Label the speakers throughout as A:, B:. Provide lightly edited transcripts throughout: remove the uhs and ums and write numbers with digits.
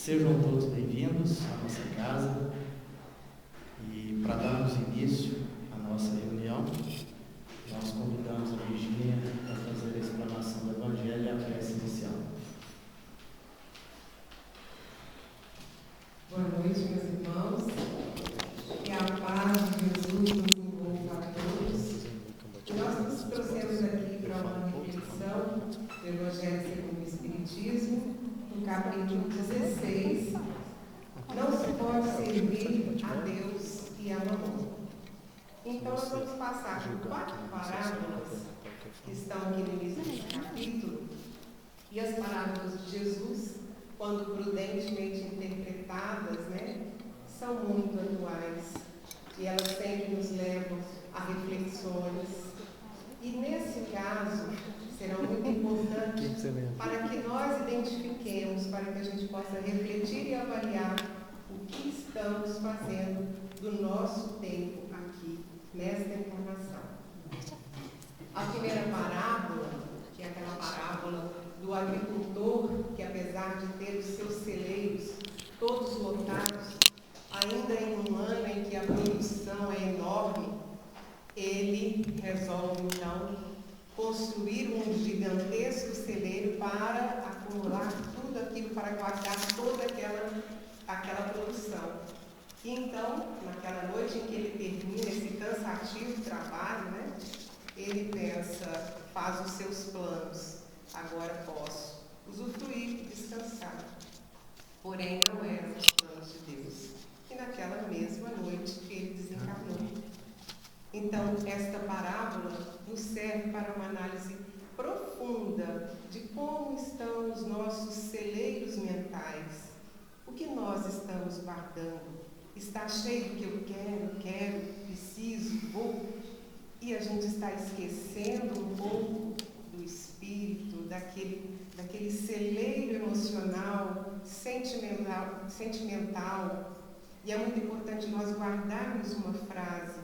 A: Sejam todos bem-vindos à nossa casa e para darmos início à nossa reunião, nós convidamos a Virgínia a fazer a explanação do Evangelho e a prece inicial.
B: Boa noite, meus irmãos. Que a paz de Jesus nos envolva a todos. E nós nos trouxemos aqui para uma reflexão do Evangelho segundo o Espiritismo, no capítulo 16. Não se pode servir a Deus e a Mamon. Então, nós vamos passar por 4 parábolas que estão aqui no início desse capítulo. E as parábolas de Jesus, quando prudentemente interpretadas, são muito atuais. E elas sempre nos levam a reflexões. E nesse caso, serão muito importantes para que nós identifiquemos, para que a gente possa refletir e avaliar o que estamos fazendo do nosso tempo aqui, nesta encarnação. A primeira parábola, que é aquela parábola do agricultor, que apesar de ter os seus celeiros todos lotados, ainda em um ano em que a produção é enorme, ele resolve então construir um gigantesco celeiro para acumular tudo aquilo, para guardar toda aquela produção. E então, naquela noite em que ele termina esse cansativo trabalho, ele pensa, faz os seus planos. Agora posso usufruir e descansar. Porém, não eram os planos de Deus. E naquela mesma noite ele desencarnou. Então, esta parábola nos serve para uma análise profunda de como estão os nossos celeiros mentais. O que nós estamos guardando? Está cheio do que eu quero, preciso, vou. E a gente está esquecendo um pouco do espírito, daquele celeiro emocional, sentimental. E é muito importante nós guardarmos uma frase,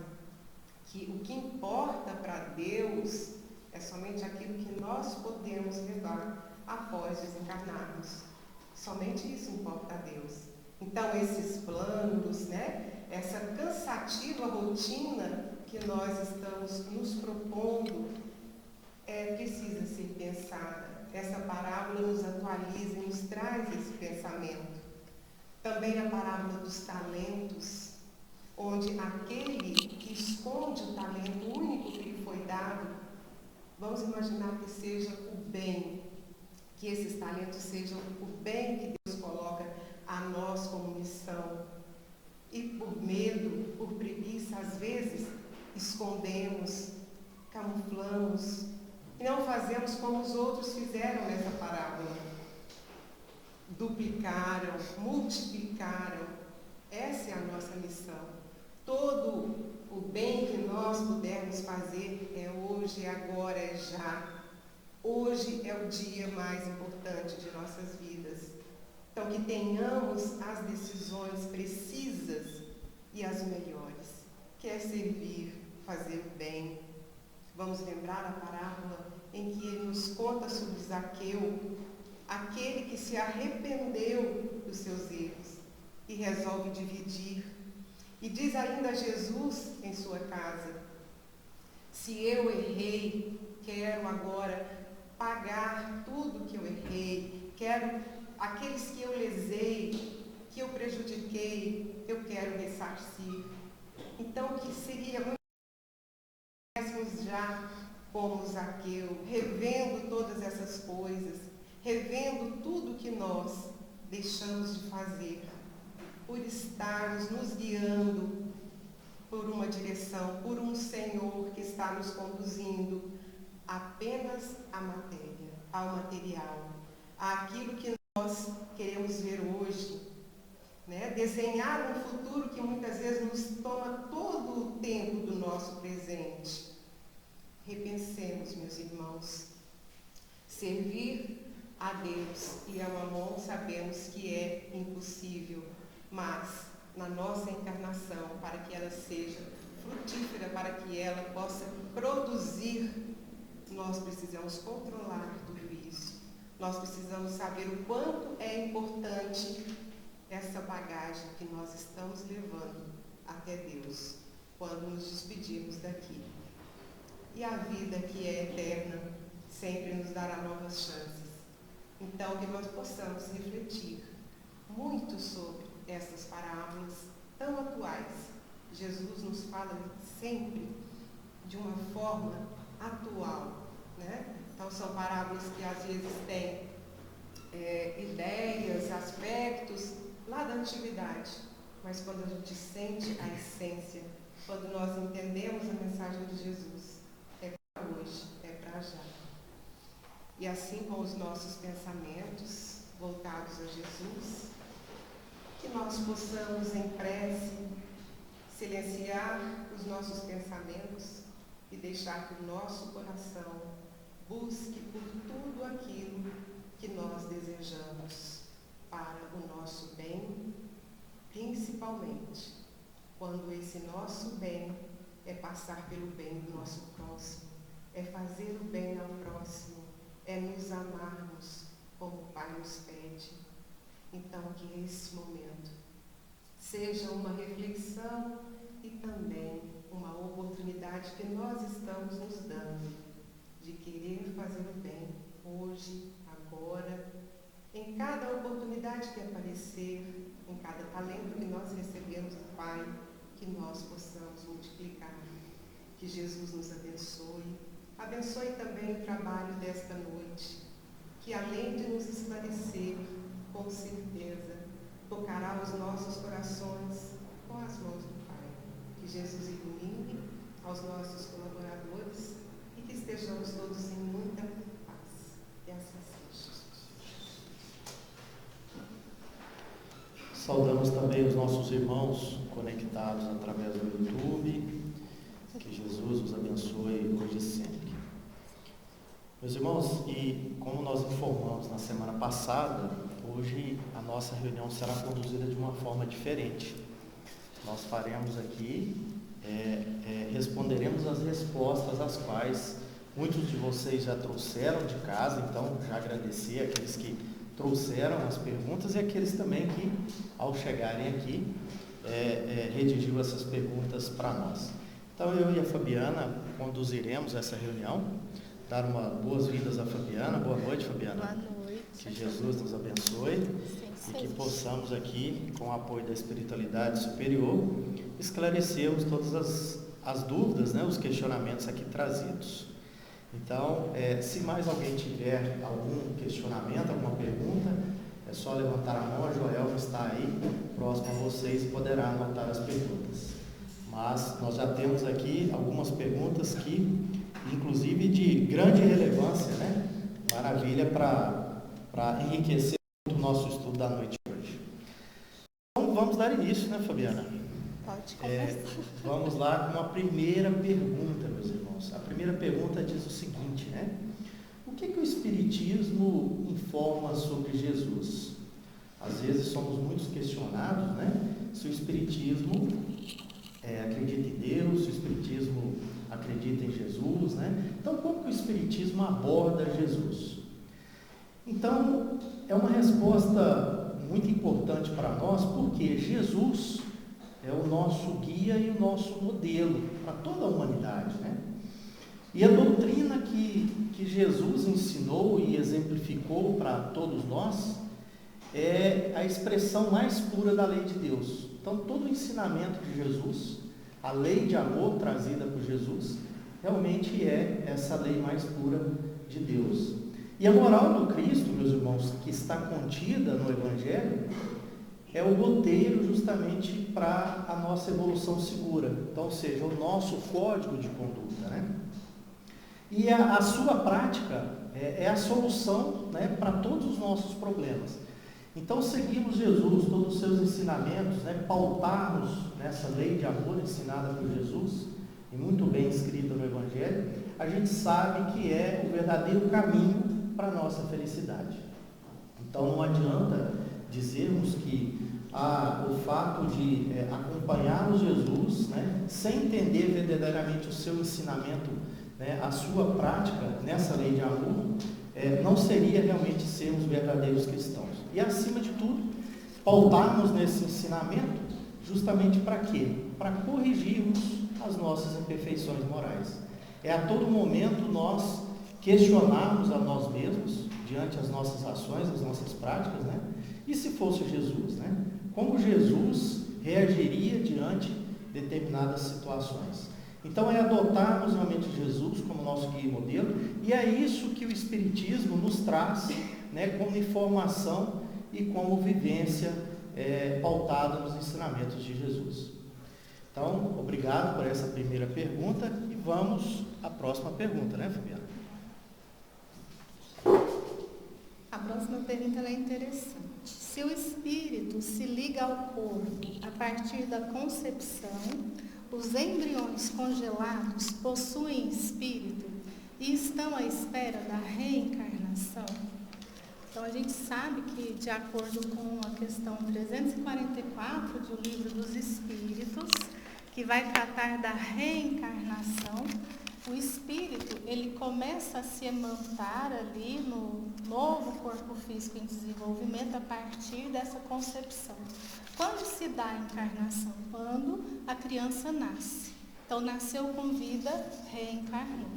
B: que o que importa para Deus é somente aquilo que nós podemos levar após desencarnarmos. Somente isso importa a Deus. Então, esses planos, essa cansativa rotina que nós estamos nos propondo, precisa ser pensada. Essa parábola nos atualiza e nos traz esse pensamento. Também a parábola dos talentos, onde aquele que esconde o talento único que lhe foi dado, vamos imaginar que seja o bem, que esses talentos sejam o bem que Deus coloca a nós como missão. E por medo, por preguiça, às vezes, escondemos, camuflamos, e não fazemos como os outros fizeram nessa parábola. Duplicaram, multiplicaram. Essa é a nossa missão. Todo o bem que nós pudermos fazer é hoje, é agora, é já. Hoje é o dia mais importante de nossas vidas. Então, que tenhamos as decisões precisas e as melhores. Quer servir, fazer o bem. Vamos lembrar a parábola em que ele nos conta sobre Zaqueu, aquele que se arrependeu dos seus erros e resolve dividir. E diz ainda Jesus em sua casa: se eu errei, quero agora pagar tudo que eu errei, quero aqueles que eu lesei, que eu prejudiquei, eu quero ressarcir. Então, que seria muito já como Zaqueu, revendo todas essas coisas, revendo tudo que nós deixamos de fazer, por estarmos nos guiando por uma direção, por um Senhor que está nos conduzindo apenas à matéria, ao material, àquilo que nós queremos ver hoje, desenhar um futuro que muitas vezes nos toma todo o tempo do nosso presente. Repensemos, meus irmãos. Servir a Deus e a Mamon sabemos que é impossível, mas na nossa encarnação, para que ela seja frutífera, para que ela possa produzir, nós precisamos controlar tudo isso. Nós precisamos saber o quanto é importante essa bagagem que nós estamos levando até Deus quando nos despedirmos daqui. E a vida que é eterna sempre nos dará novas chances. Então, que nós possamos refletir muito sobre essas parábolas tão atuais. Jesus nos fala sempre de uma forma atual, né? Então, são parábolas que às vezes têm ideias, aspectos lá da antiguidade, mas quando a gente sente a essência, quando nós entendemos a mensagem de Jesus, é para hoje, é para já. E assim com os nossos pensamentos voltados a Jesus, que nós possamos em prece silenciar os nossos pensamentos e deixar que o nosso coração busque por tudo aquilo que nós desejamos para o nosso bem, principalmente quando esse nosso bem é passar pelo bem do nosso próximo, é fazer o bem ao próximo, é nos amarmos como o Pai nos pede. Então, que esse momento seja uma reflexão e também uma oportunidade que nós estamos nos dando de querer fazer o bem hoje, agora, em cada oportunidade que aparecer, em cada talento que nós recebemos do Pai, que nós possamos multiplicar. Que Jesus nos abençoe. Abençoe também o trabalho desta noite, que além de nos esclarecer, com certeza, tocará os nossos corações com as mãos do Pai. Que Jesus ilumine aos nossos colaboradores e que estejamos todos em muita paz. E assim seja.
A: Saudamos também os nossos irmãos conectados através do YouTube. Que Jesus os abençoe hoje e sempre. Meus irmãos, e como nós informamos na semana passada, hoje a nossa reunião será conduzida de uma forma diferente. Nós faremos aqui, responderemos as respostas às quais muitos de vocês já trouxeram de casa, então já agradecer aqueles que trouxeram as perguntas e aqueles também que, ao chegarem aqui, redigiu essas perguntas para nós. Então, eu e a Fabiana conduziremos essa reunião. Dar uma boas-vindas à Fabiana. Boa noite, Fabiana.
C: Boa noite.
A: Que Jesus nos abençoe e que possamos aqui, com o apoio da espiritualidade superior, esclarecermos todas as dúvidas, né, os questionamentos aqui trazidos. Então, se mais alguém tiver algum questionamento, alguma pergunta, é só levantar a mão. A Joelma está aí, próximo a vocês, e poderá anotar as perguntas. Mas nós já temos aqui algumas perguntas que, inclusive, de grande relevância, né? Maravilha para enriquecer muito o nosso estudo da noite de hoje. Então, vamos dar início, né, Fabiana?
C: Pode começar.
A: Vamos lá com a primeira pergunta, meus irmãos. A primeira pergunta diz o seguinte, né? O que o Espiritismo informa sobre Jesus? Às vezes somos muito questionados, né? Se o Espiritismo acredita em Deus, se o Espiritismo acredita em Jesus, né? Então, como que o Espiritismo aborda Jesus? Então, é uma resposta muito importante para nós, porque Jesus é o nosso guia e o nosso modelo para toda a humanidade, né? E a doutrina que Jesus ensinou e exemplificou para todos nós é a expressão mais pura da lei de Deus. Então, todo o ensinamento de Jesus, a lei de amor trazida por Jesus, realmente é essa lei mais pura de Deus. E a moral do Cristo, meus irmãos, que está contida no Evangelho, é o roteiro justamente para a nossa evolução segura. Então, ou seja, o nosso código de conduta, né? E a sua prática é a solução, né, para todos os nossos problemas. Então, seguirmos Jesus, todos os seus ensinamentos, né, pautarmos nessa lei de amor ensinada por Jesus, e muito bem escrita no Evangelho, a gente sabe que é o verdadeiro caminho para a nossa felicidade. Então, não adianta dizermos que o fato de acompanharmos Jesus, né, sem entender verdadeiramente o seu ensinamento, né, a sua prática nessa lei de amor, não seria realmente sermos verdadeiros cristãos. E, acima de tudo, pautarmos nesse ensinamento justamente para quê? Para corrigirmos as nossas imperfeições morais. É a todo momento nós questionarmos a nós mesmos, diante das nossas ações, das nossas práticas, né? E se fosse Jesus, né? Como Jesus reagiria diante de determinadas situações. Então é adotarmos realmente Jesus como nosso guia e modelo, e é isso que o Espiritismo nos traz, né, como informação e como vivência pautada nos ensinamentos de Jesus. Então, obrigado por essa primeira pergunta e vamos à próxima pergunta, né, Fabiana?
C: A próxima pergunta ela é interessante. Se o espírito se liga ao corpo a partir da concepção, os embriões congelados possuem espírito e estão à espera da reencarnação? Então, a gente sabe que, de acordo com a questão 344 do Livro dos Espíritos, que vai tratar da reencarnação, o espírito, ele começa a se emantar ali no novo corpo físico em desenvolvimento a partir dessa concepção. Quando se dá a encarnação? Quando a criança nasce. Então, nasceu com vida, reencarnou.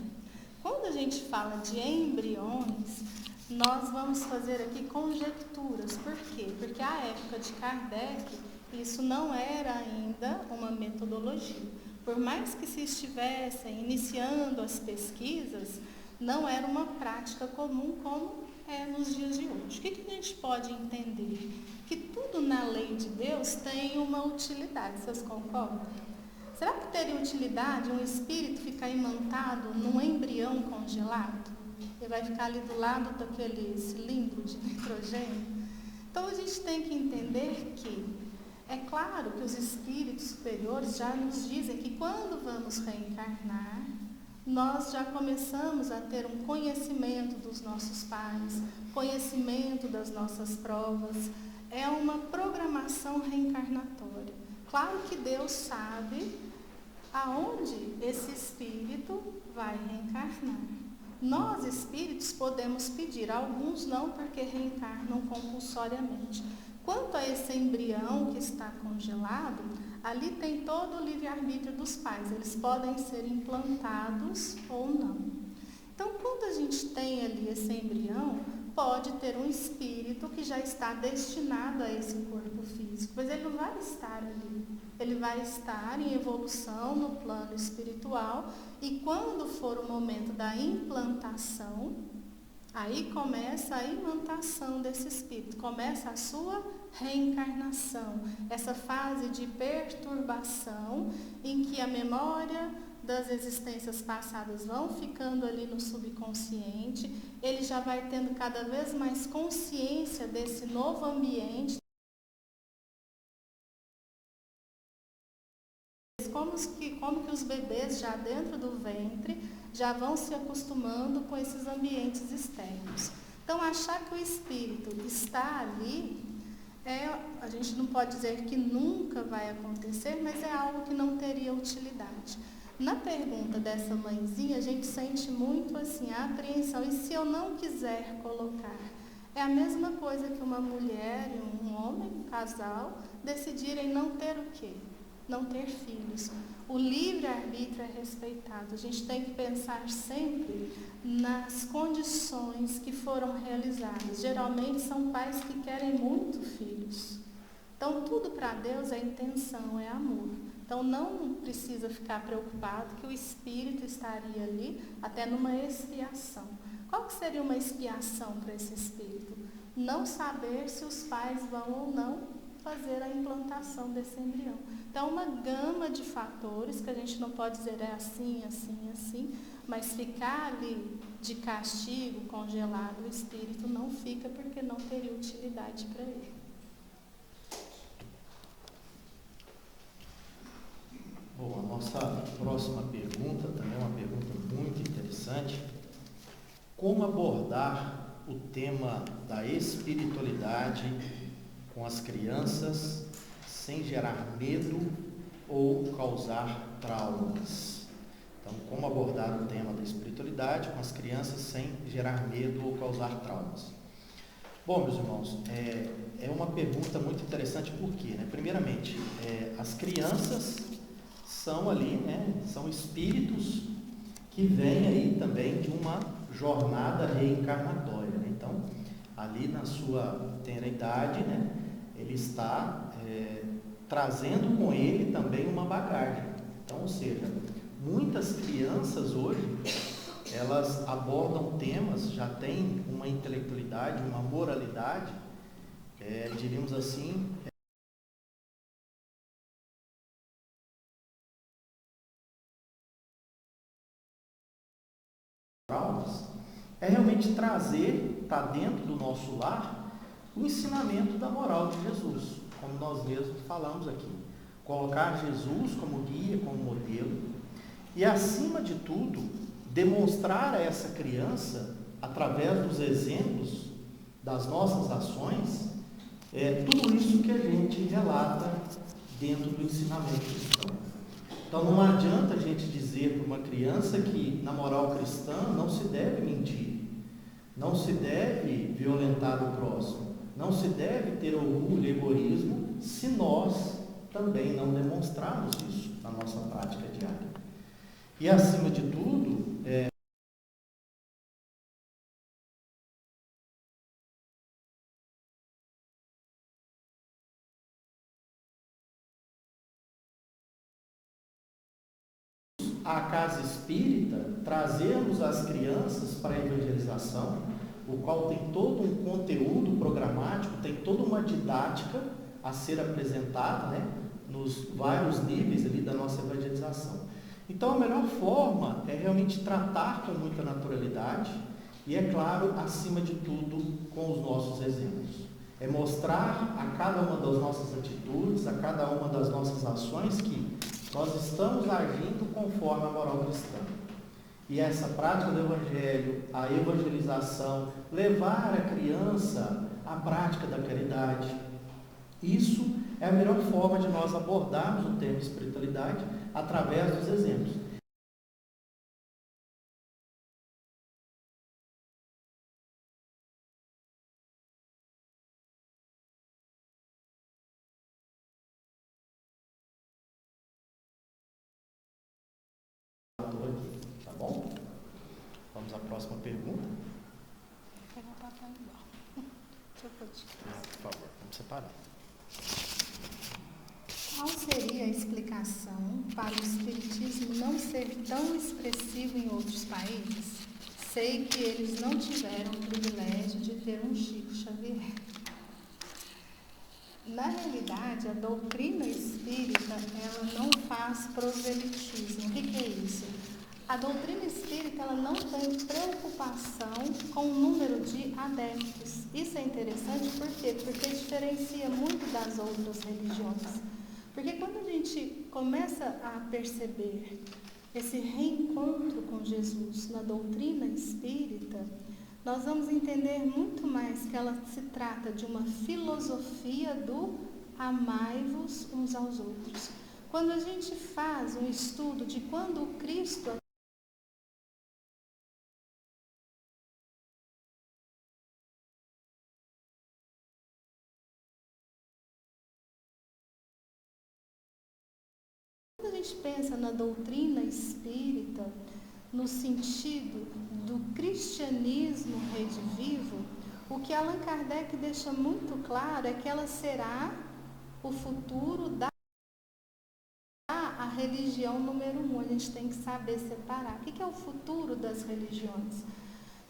C: Quando a gente fala de embriões, nós vamos fazer aqui conjecturas. Por quê? Porque à época de Kardec, isso não era ainda uma metodologia. Por mais que se estivessem iniciando as pesquisas, não era uma prática comum como é nos dias de hoje. O que a gente pode entender? Que tudo na lei de Deus tem uma utilidade, vocês concordam? Será que teria utilidade um espírito ficar imantado num embrião congelado? Ele vai ficar ali do lado daquele cilindro de nitrogênio? Então a gente tem que entender que é claro que os espíritos superiores já nos dizem que quando vamos reencarnar, nós já começamos a ter um conhecimento dos nossos pais, conhecimento das nossas provas. É uma programação reencarnatória. Claro que Deus sabe aonde esse espírito vai reencarnar. Nós, espíritos, podemos pedir, alguns não, porque reencarnam compulsoriamente. Quanto a esse embrião que está congelado, ali tem todo o livre-arbítrio dos pais. Eles podem ser implantados ou não. Então, quando a gente tem ali esse embrião, pode ter um espírito que já está destinado a esse corpo físico, mas ele não vai estar ali. Ele vai estar em evolução no plano espiritual e quando for o momento da implantação, aí começa a imantação desse espírito, começa a sua reencarnação, essa fase de perturbação em que a memória das existências passadas vão ficando ali no subconsciente, ele já vai tendo cada vez mais consciência desse novo ambiente, como que os bebês já dentro do ventre já vão se acostumando com esses ambientes externos. Então, achar que o espírito está ali, a gente não pode dizer que nunca vai acontecer, mas é algo que não teria utilidade. Na pergunta dessa mãezinha, a gente sente muito assim, a apreensão. E se eu não quiser colocar? É a mesma coisa que uma mulher e um homem, um casal, decidirem não ter o quê? Não ter filhos. O livre-arbítrio é respeitado. A gente tem que pensar sempre nas condições que foram realizadas. Geralmente são pais que querem muito filhos. Então, tudo para Deus é intenção, é amor. Então, não precisa ficar preocupado que o espírito estaria ali até numa expiação. Qual que seria uma expiação para esse espírito? Não saber se os pais vão ou não fazer a implantação desse embrião. Então, uma gama de fatores que a gente não pode dizer é assim, assim, assim, mas ficar ali de castigo, congelado, o espírito não fica porque não teria utilidade para ele.
A: Bom, a nossa próxima pergunta também é uma pergunta muito interessante. Como abordar o tema da espiritualidade com as crianças sem gerar medo ou causar traumas? Então, como abordar o tema da espiritualidade com as crianças sem gerar medo ou causar traumas? Bom, meus irmãos, é uma pergunta muito interessante, por quê? Né? Primeiramente, as crianças são ali, né, são espíritos que vêm aí também de uma jornada reencarnatória. Né? Então, ali na sua tenra idade, né, ele está trazendo com ele também uma bagagem. Então, ou seja, muitas crianças hoje, elas abordam temas, já têm uma intelectualidade, uma moralidade, diríamos assim, é realmente trazer para dentro do nosso lar o ensinamento da moral de Jesus, como nós mesmos falamos aqui. Colocar Jesus como guia, como modelo e, acima de tudo, demonstrar a essa criança, através dos exemplos das nossas ações, tudo isso que a gente relata dentro do ensinamento cristão. Então, não adianta a gente dizer para uma criança que na moral cristã não se deve mentir, não se deve violentar o próximo, não se deve ter orgulho e egoísmo, se nós também não demonstrarmos isso na nossa prática diária. E, acima de tudo, a casa espírita, trazermos as crianças para a evangelização, o qual tem todo um conteúdo programático, tem toda uma didática a ser apresentada, né, nos vários níveis ali da nossa evangelização. Então, a melhor forma é realmente tratar com muita naturalidade e, é claro, acima de tudo, com os nossos exemplos. É mostrar a cada uma das nossas atitudes, a cada uma das nossas ações que nós estamos agindo conforme a moral cristã. E essa prática do Evangelho, a evangelização, levar a criança à prática da caridade, isso é a melhor forma de nós abordarmos o tema espiritualidade através dos exemplos. Tá bom? Vamos à próxima pergunta.
C: Pega o papel igual. Deixa eu continuar.
A: Por favor, vamos separar.
C: Qual seria a explicação para o espiritismo não ser tão expressivo em outros países? Sei que eles não tiveram o privilégio de ter um Chico Xavier. Na realidade, a doutrina espírita, ela não faz proselitismo. O que é isso? A doutrina espírita, ela não tem preocupação com o número de adeptos. Isso é interessante, por quê? Porque diferencia muito das outras religiões. Porque quando a gente começa a perceber esse reencontro com Jesus na doutrina espírita, nós vamos entender muito mais que ela se trata de uma filosofia do amai-vos uns aos outros. Quando a gente faz um estudo de quando o Cristo Quando a gente pensa na doutrina espírita, no sentido do cristianismo redivivo, o que Allan Kardec deixa muito claro é que ela será o futuro da a religião número 1. A gente tem que saber separar. O que é o futuro das religiões?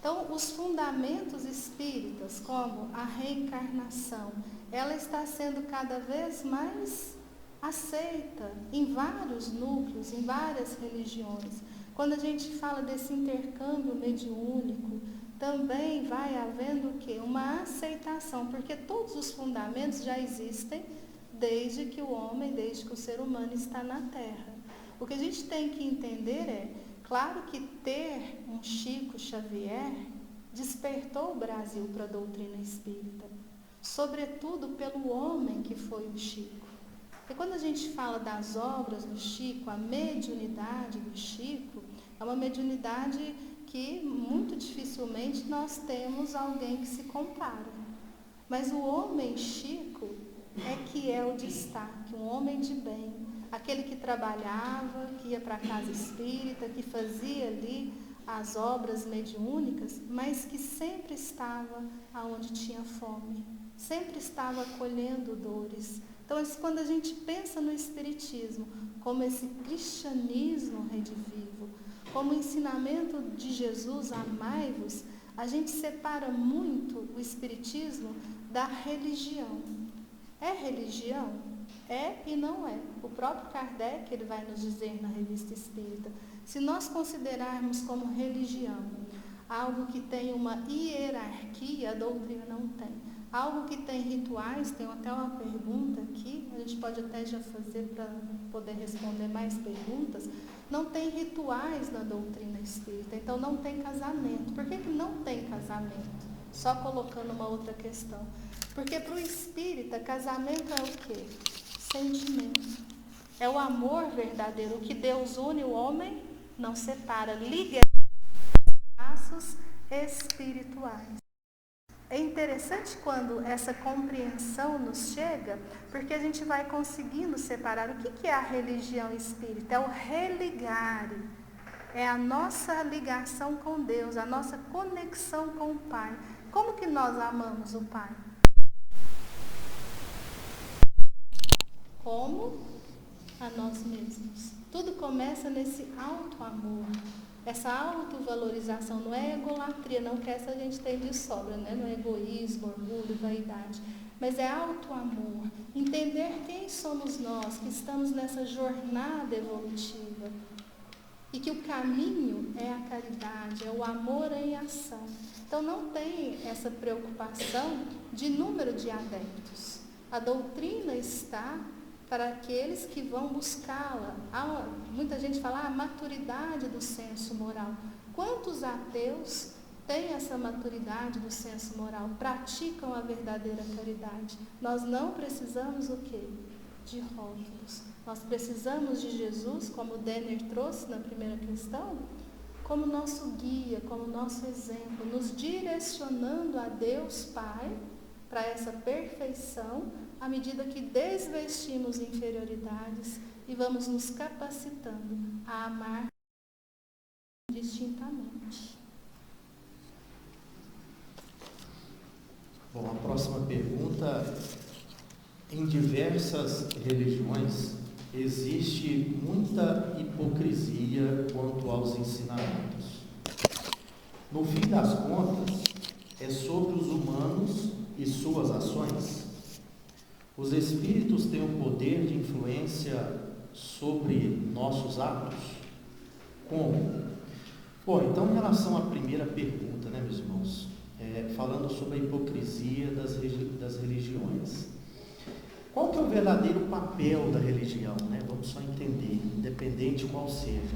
C: Então, os fundamentos espíritas, como a reencarnação, ela está sendo cada vez mais aceita em vários núcleos, em várias religiões. Quando a gente fala desse intercâmbio mediúnico, também vai havendo o quê? Uma aceitação, porque todos os fundamentos já existem desde que o homem, desde que o ser humano está na Terra. O que a gente tem que entender é, claro que ter um Chico Xavier despertou o Brasil para a doutrina espírita, sobretudo pelo homem que foi o Chico. E quando a gente fala das obras do Chico, a mediunidade do Chico, é uma mediunidade que muito dificilmente nós temos alguém que se compara. Mas o homem chico é que é o destaque, um homem de bem, aquele que trabalhava, que ia para a casa espírita, que fazia ali as obras mediúnicas, mas que sempre estava aonde tinha fome, sempre estava acolhendo dores. Então, quando a gente pensa no Espiritismo como esse cristianismo redivivo, como o ensinamento de Jesus, amai-vos, a gente separa muito o Espiritismo da religião. É religião? É e não é. O próprio Kardec ele vai nos dizer na Revista Espírita, se nós considerarmos como religião algo que tem uma hierarquia, a doutrina não tem. Algo que tem rituais, tem até uma pergunta aqui, a gente pode até já fazer para poder responder mais perguntas. Não tem rituais na doutrina espírita, então não tem casamento. Por que não tem casamento? Só colocando uma outra questão. Porque para o espírita, casamento é o quê? Sentimento. É o amor verdadeiro. O que Deus une, o homem não separa. Liga laços espirituais. É interessante quando essa compreensão nos chega, porque a gente vai conseguindo separar o que é a religião espírita. É o religar. É a nossa ligação com Deus, a nossa conexão com o Pai. Como que nós amamos o Pai? Como a nós mesmos. Tudo começa nesse auto-amor, essa autovalorização. Não é egolatria, não, que essa a gente tem de sobra, né? Não é egoísmo, orgulho, vaidade, mas é auto-amor. Entender quem somos nós, que estamos nessa jornada evolutiva e que o caminho é a caridade, é o amor em ação. Então não tem essa preocupação de número de adeptos. A doutrina está para aqueles que vão buscá-la. Muita gente fala a maturidade do senso moral. Quantos ateus têm essa maturidade do senso moral? Praticam a verdadeira caridade? Nós não precisamos o quê? De rótulos. Nós precisamos de Jesus, como o Denner trouxe na primeira questão, como nosso guia, como nosso exemplo, nos direcionando a Deus Pai para essa perfeição, à medida que desvestimos inferioridades e vamos nos capacitando a amar distintamente.
A: Bom, a próxima pergunta. Em diversas religiões existe muita hipocrisia quanto aos ensinamentos. No fim das contas, é sobre os humanos e suas ações. Os espíritos têm um poder de influência sobre nossos atos? Como? Bom, então em relação à primeira pergunta, né, meus irmãos, falando sobre a hipocrisia das religiões. Qual que é o verdadeiro papel da religião, né? Vamos só entender, independente qual seja.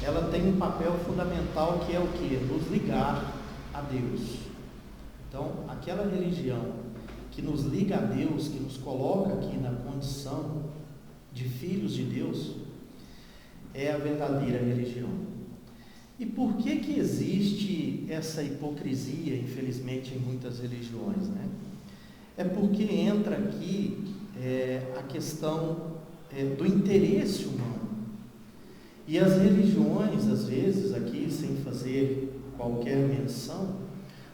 A: Ela tem um papel fundamental que é o quê? Nos ligar a Deus. Então, aquela religião que nos liga a Deus, que nos coloca aqui na condição de filhos de Deus, é a verdadeira religião. E por que existe essa hipocrisia, infelizmente, em muitas religiões, né? É porque entra aqui a questão do interesse humano. E as religiões, às vezes, aqui, sem fazer qualquer menção,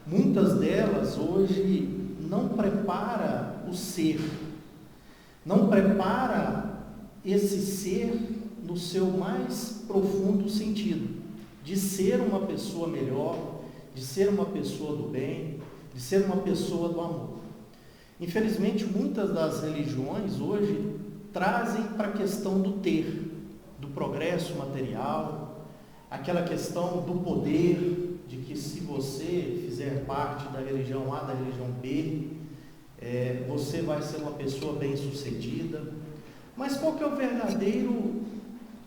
A: muitas delas hoje não prepara o ser, não prepara esse ser no seu mais profundo sentido, de ser uma pessoa melhor, de ser uma pessoa do bem, de ser uma pessoa do amor. Infelizmente, muitas das religiões hoje trazem para a questão do ter, do progresso material, aquela questão do poder, de que se você fizer parte da religião A, da religião B, você vai ser uma pessoa bem-sucedida. Mas qual que é o verdadeiro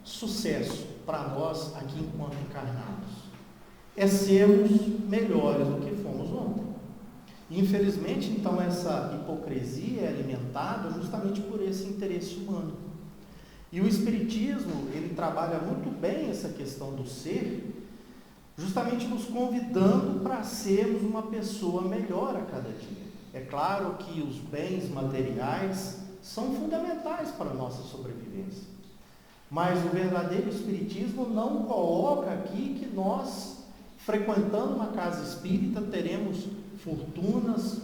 A: sucesso para nós aqui enquanto encarnados? É sermos melhores do que fomos ontem. Infelizmente, então, essa hipocrisia é alimentada justamente por esse interesse humano. E o Espiritismo, ele trabalha muito bem essa questão do ser, justamente nos convidando para sermos uma pessoa melhor a cada dia. É claro que os bens materiais são fundamentais para a nossa sobrevivência. Mas o verdadeiro espiritismo não coloca aqui que nós, frequentando uma casa espírita, teremos fortunas,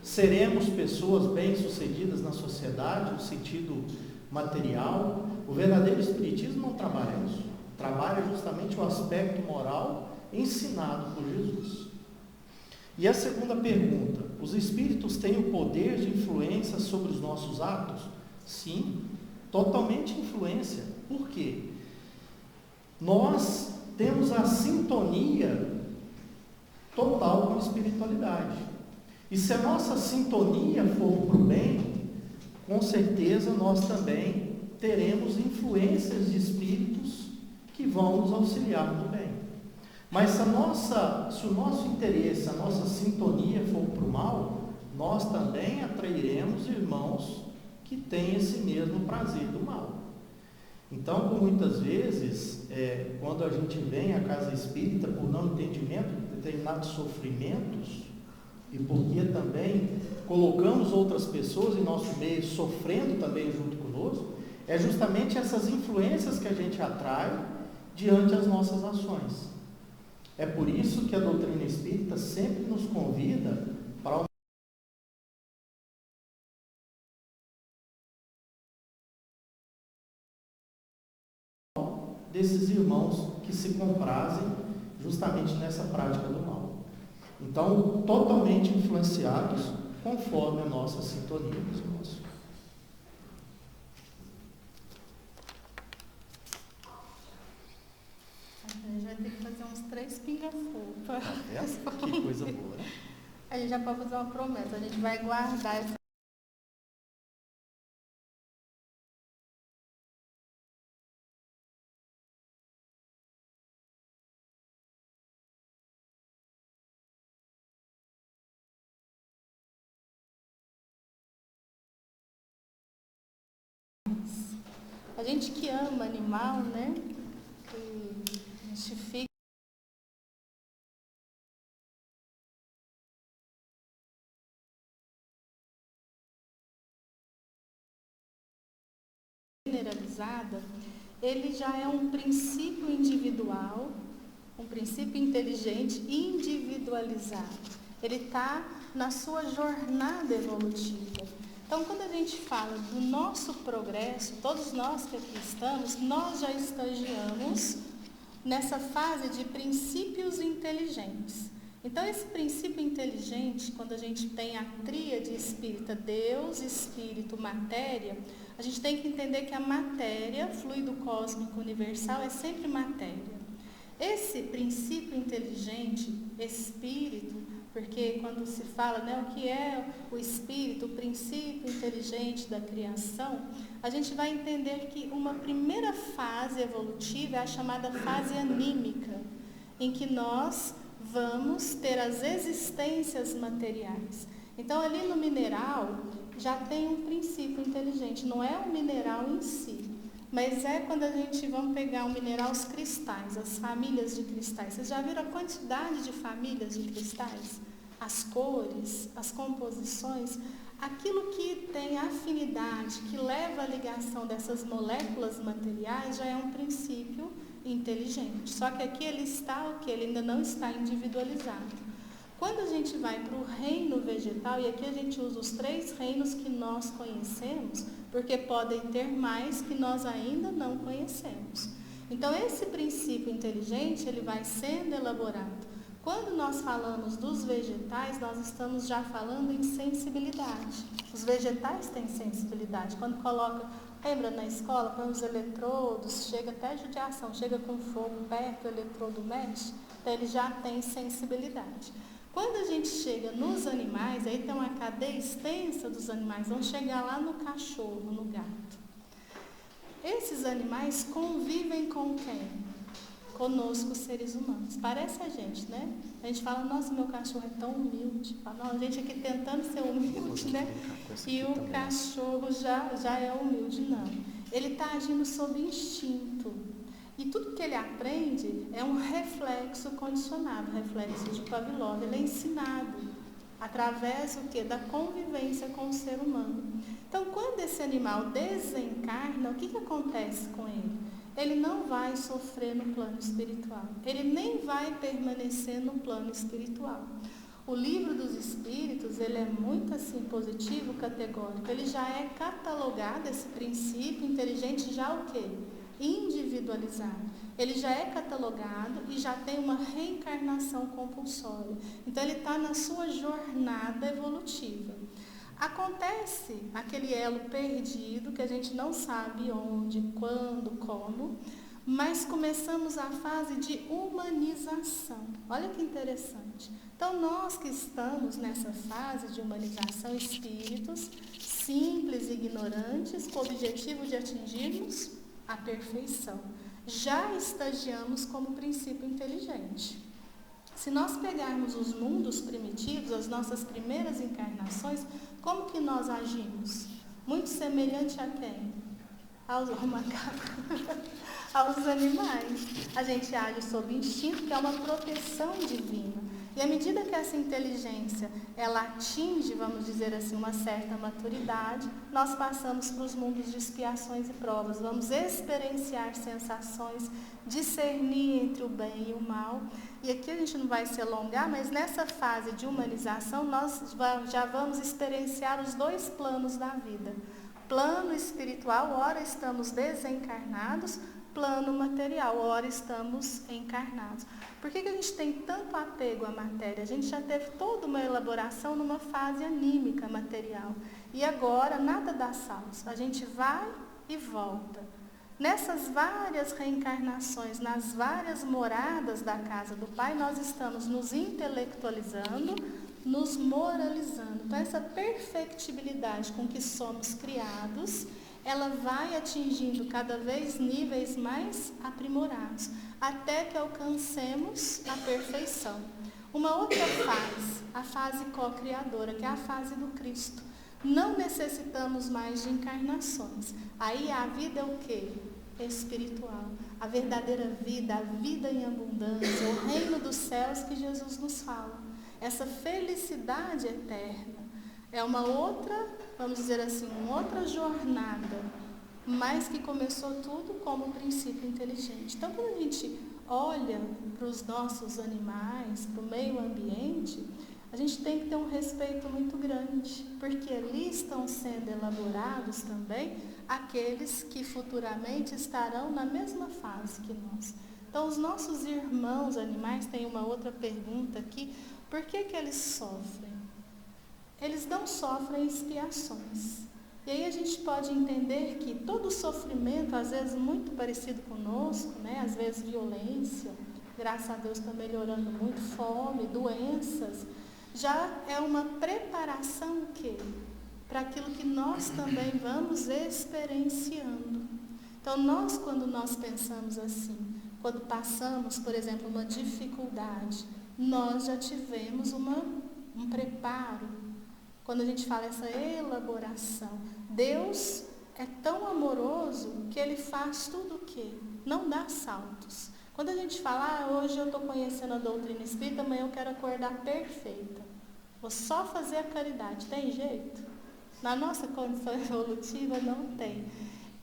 A: seremos pessoas bem-sucedidas na sociedade, no sentido material. O verdadeiro espiritismo não trabalha isso. Trabalha justamente o aspecto moral ensinado por Jesus. E a segunda pergunta: os espíritos têm o poder de influência sobre os nossos atos? Sim, totalmente influência. Por quê? Nós temos a sintonia total com a espiritualidade. E se a nossa sintonia for para o bem, com certeza nós também teremos influências de espíritos que vão nos auxiliar no bem. Mas se o nosso interesse, a nossa sintonia for para o mal, nós também atrairemos irmãos que têm esse mesmo prazer do mal. Então, muitas vezes, quando a gente vem à casa espírita por não entendimento de determinados sofrimentos, e porque também colocamos outras pessoas em nosso meio sofrendo também junto conosco, é justamente essas influências que a gente atrai diante das nossas ações. É por isso que a doutrina espírita sempre nos convida para desses irmãos que se comprazem justamente nessa prática do mal. Então, totalmente influenciados conforme a nossa sintonia, meus irmãos.
C: A gente vai ter que fazer uns 3 pinga-fogo.
A: Que coisa boa, né?
C: A gente já pode fazer uma promessa, a gente vai guardar essa a gente que ama animal, né? Que a gente fica generalizada, ele já é um princípio individual, um princípio inteligente individualizado. Ele está na sua jornada evolutiva. Então, quando a gente fala do nosso progresso, todos nós que aqui estamos, nós já estagiamos nessa fase de princípios inteligentes. Então, esse princípio inteligente, quando a gente tem a tríade espírita, Deus, Espírito, Matéria, a gente tem que entender que a matéria, fluido cósmico universal, é sempre matéria. Esse princípio inteligente, Espírito, porque quando se fala, né, o que é o Espírito, o princípio inteligente da criação, a gente vai entender que uma primeira fase evolutiva é a chamada fase anímica, em que nós vamos ter as existências materiais. Então, ali no mineral, já tem um princípio inteligente, não é o mineral em si, mas é quando a gente, vamos pegar o mineral, os cristais, as famílias de cristais. Vocês já viram a quantidade de famílias de cristais? As cores, as composições, aquilo que tem afinidade, que leva à ligação dessas moléculas materiais, já é um princípio inteligente. Só que aqui ele está o quê? Ele ainda não está individualizado. Quando a gente vai para o reino vegetal, e aqui a gente usa os 3 reinos que nós conhecemos, porque podem ter mais que nós ainda não conhecemos. Então, esse princípio inteligente, ele vai sendo elaborado. Quando nós falamos dos vegetais, nós estamos já falando em sensibilidade. Os vegetais têm sensibilidade. Quando coloca, lembra na escola, põe os eletrodos, chega até judiação, chega com fogo perto, o eletrodo mexe, então ele já tem sensibilidade. Quando a gente chega nos animais, aí tem uma cadeia extensa dos animais, vão chegar lá no cachorro, no gato. Esses animais convivem com quem? Conosco, seres humanos. Parece a gente, né? A gente fala, nossa, meu cachorro é tão humilde. Fala, não, a gente aqui tentando ser humilde, né? E o cachorro já é humilde, não. Ele está agindo sob instinto. E tudo que ele aprende é um reflexo condicionado, reflexo de Pavlov. Ele é ensinado através do quê? Da convivência com o ser humano. Então, quando esse animal desencarna, o que acontece com ele? Ele não vai sofrer no plano espiritual. Ele nem vai permanecer no plano espiritual. O livro dos Espíritos, ele é muito assim positivo, categórico. Ele já é catalogado, esse princípio inteligente, já o quê? Individualizado. Ele já é catalogado e já tem uma reencarnação compulsória. Então, ele está na sua jornada evolutiva. Acontece aquele elo perdido, que a gente não sabe onde, quando, como, mas começamos a fase de humanização. Olha que interessante. Então, nós que estamos nessa fase de humanização, espíritos simples e ignorantes, com o objetivo de atingirmos a perfeição, já estagiamos como princípio inteligente. Se nós pegarmos os mundos primitivos, as nossas primeiras encarnações, como que nós agimos? Muito semelhante a quem? Ao macaco, aos animais. A gente age sob instinto, que é uma proteção divina. E à medida que essa inteligência, ela atinge, vamos dizer assim, uma certa maturidade, nós passamos para os mundos de expiações e provas. Vamos experienciar sensações, discernir entre o bem e o mal. E aqui a gente não vai se alongar, mas nessa fase de humanização, nós já vamos experienciar os dois planos da vida. Plano espiritual, ora estamos desencarnados, plano material, ora estamos encarnados. Por que a gente tem tanto apego à matéria? A gente já teve toda uma elaboração numa fase anímica material. E agora nada dá saltos. A gente vai e volta. Nessas várias reencarnações, nas várias moradas da casa do Pai, nós estamos nos intelectualizando, nos moralizando. Então, essa perfectibilidade com que somos criados, ela vai atingindo cada vez níveis mais aprimorados, até que alcancemos a perfeição. Uma outra fase, a fase co-criadora, que é a fase do Cristo. Não necessitamos mais de encarnações. Aí a vida é o quê? Espiritual. A verdadeira vida, a vida em abundância, o reino dos céus que Jesus nos fala. Essa felicidade eterna é uma outra, vamos dizer assim, uma outra jornada, mas que começou tudo como princípio inteligente. Então, quando a gente olha para os nossos animais, para o meio ambiente, a gente tem que ter um respeito muito grande, porque ali estão sendo elaborados também aqueles que futuramente estarão na mesma fase que nós. Então, os nossos irmãos animais, tem uma outra pergunta aqui, por que eles sofrem? Eles não sofrem expiações. E aí a gente pode entender que todo sofrimento, às vezes muito parecido conosco, né? Às vezes violência, graças a Deus está melhorando muito, fome, doenças, já é uma preparação o quê? Para aquilo que nós também vamos experienciando. Então, quando nós pensamos assim, quando passamos, por exemplo, uma dificuldade, nós já tivemos um preparo. Quando a gente fala essa elaboração, Deus é tão amoroso que Ele faz tudo o quê? Não dá saltos. Quando a gente fala, hoje eu estou conhecendo a doutrina espírita, amanhã eu quero acordar perfeita. Vou só fazer a caridade. Tem jeito? Na nossa condição evolutiva, não tem.